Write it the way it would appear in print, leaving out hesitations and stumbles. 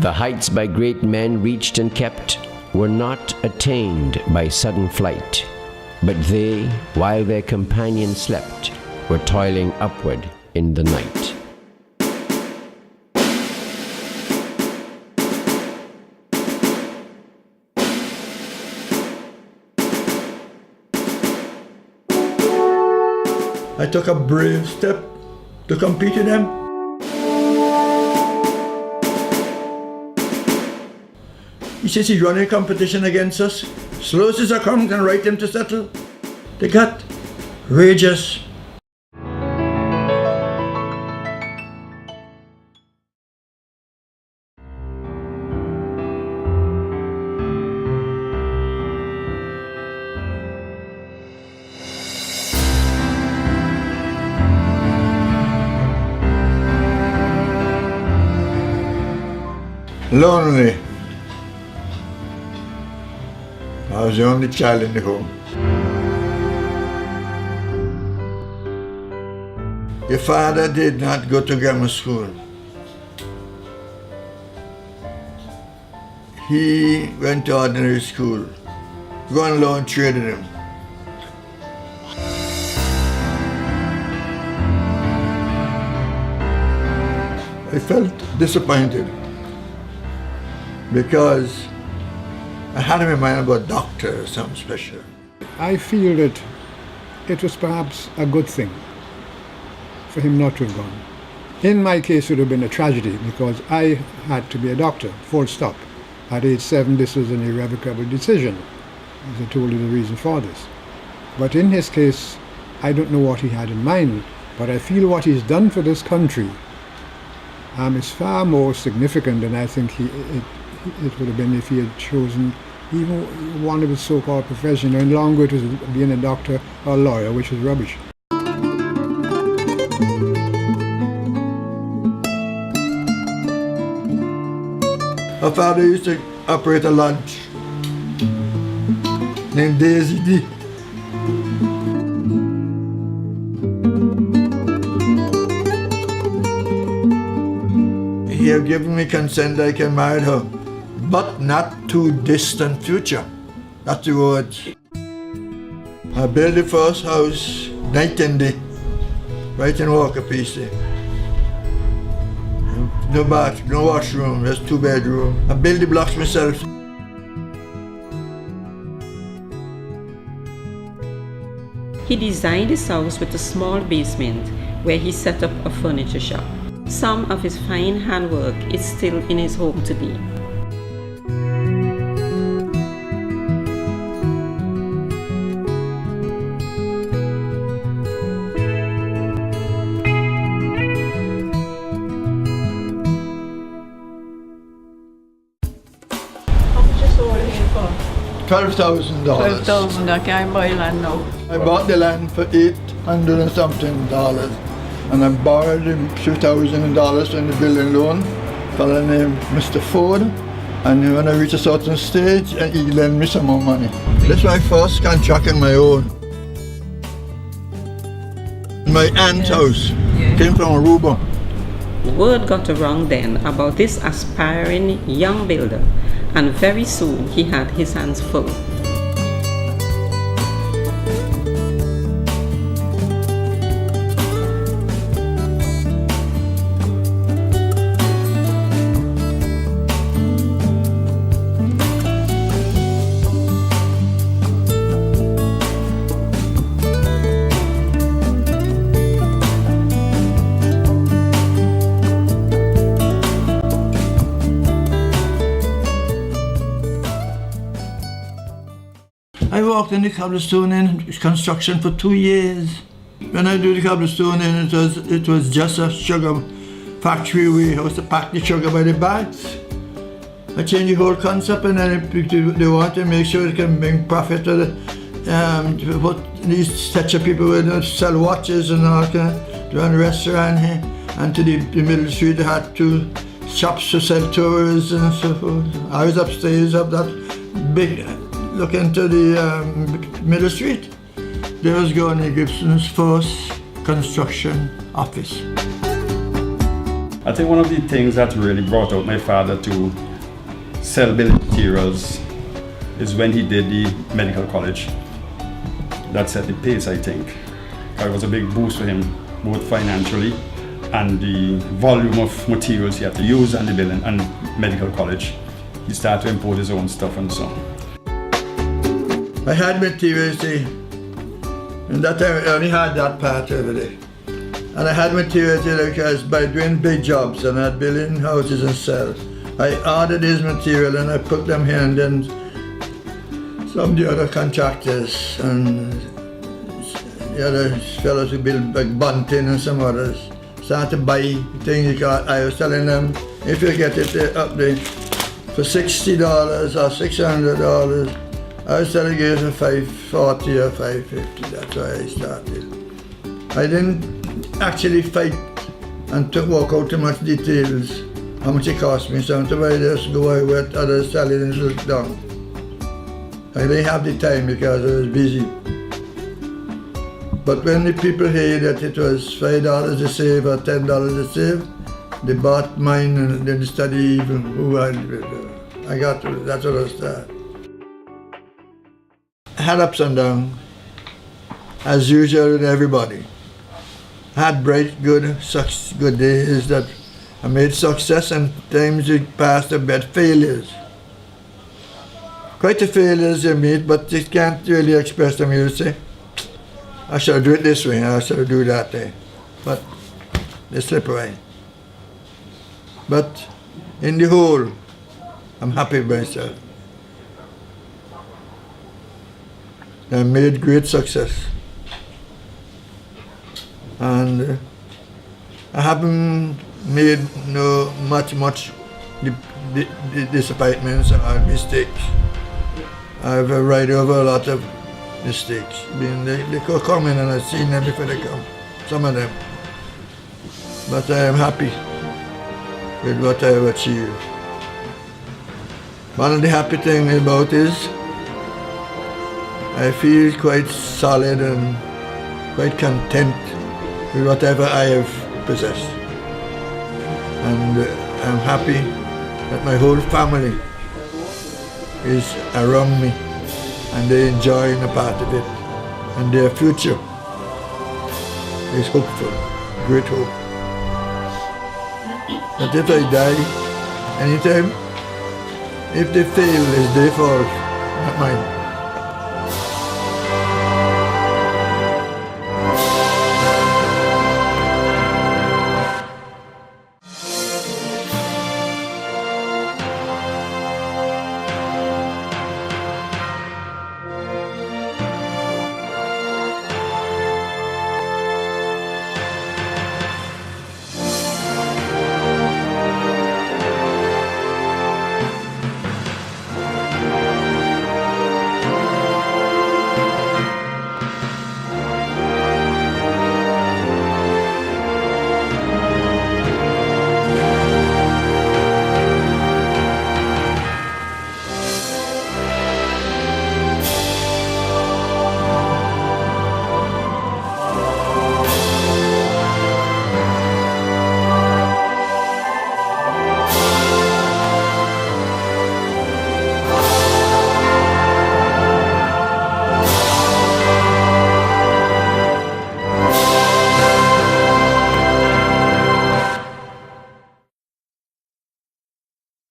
The heights by great men reached and kept were not attained by sudden flight, but they, while their companions slept, were toiling upward in the night. I took a brave step to compete with them. He says he's running a competition against us. Slow as I come, can write them to settle. They got rageous. Lonely. I was the only child in the home. Your father did not go to grammar school. He went to ordinary school. Go on loan traded him. I felt disappointed because I had him in mind about doctor or something special. I feel that it was perhaps a good thing for him not to have gone. In my case, it would have been a tragedy because I had to be a doctor, full stop. At age 7, this was an irrevocable decision. As I told you the reason for this. But in his case, I don't know what he had in mind, but I feel what he's done for this country is far more significant than I think it would have been if he had chosen even one of his so-called profession. And longer it was being a doctor or a lawyer, which was rubbish. Our father used to operate a lodge named Daisy D. He had given me consent that I can marry her, but not too distant future. That's the words. I built the first house night and day, right in Walker PC. No bath, no washroom, just 2 bedrooms. I built the blocks myself. He designed his house with a small basement where he set up a furniture shop. Some of his fine handwork is still in his home today. $12,000. $12,000, I can't buy land now. I bought the land for $800 and something, and I borrowed him $2,000 from the building loan. A fellow named Mr. Ford, and when I reached a certain stage, he lent me some more money. This is my first contract on my own. My aunt's house came from Aruba. Word got around then about this aspiring young builder, and very soon he had his hands full. I worked in the cobblestone in construction for 2 years. When I do the cobblestone in, it was just a sugar factory warehouse to pack the sugar by the bags. I changed the whole concept, and then they want to make sure they can bring profit to these such people who sell watches and all kind. They run a restaurant here, and to the middle street they had 2 shops to sell tours and so forth. I was upstairs up that big, look into the middle street. There was Gurney Gibson's first construction office. I think one of the things that really brought out my father to sell building materials is when he did the medical college. That set the pace, I think. It was a big boost for him, both financially and the volume of materials he had to use and the building and medical college. He started to import his own stuff and so on. I had materials, see, and that time I only had that part over there. And I had materials there because by doing big jobs and I'd building houses and sell, I ordered this material and I put them here, and then some of the other contractors and the other fellows who build like Bunting and some others started to buy things because I was telling them, if you get it up there for $60 or $600, I was telling you for $540 or $550. That's why I started. I didn't actually fight and walk out too much details, how much it cost me. Sometimes I just go away with others selling and look down. I didn't have the time because I was busy. But when the people hear that it was $5 to save or $10 to save, they bought mine and they study even who I got to. That's what I started. I had ups and downs, as usual with everybody. I had bright, good days that I made success, and times it passed a bit failures. Quite the failures you meet, but you can't really express them. You say, I should do it this way, I should do that way. But they slip away. But in the whole, I'm happy with myself. I made great success. And I haven't made much disappointments or mistakes. I've right over a lot of mistakes. They could come in and I've seen them before they come, some of them. But I am happy with what I have achieved. One of the happy things about is I feel quite solid and quite content with whatever I have possessed. And I'm happy that my whole family is around me and they enjoy a part of it. And their future is hopeful, great hope. That if I die anytime, if they fail, it's their fault, not mine.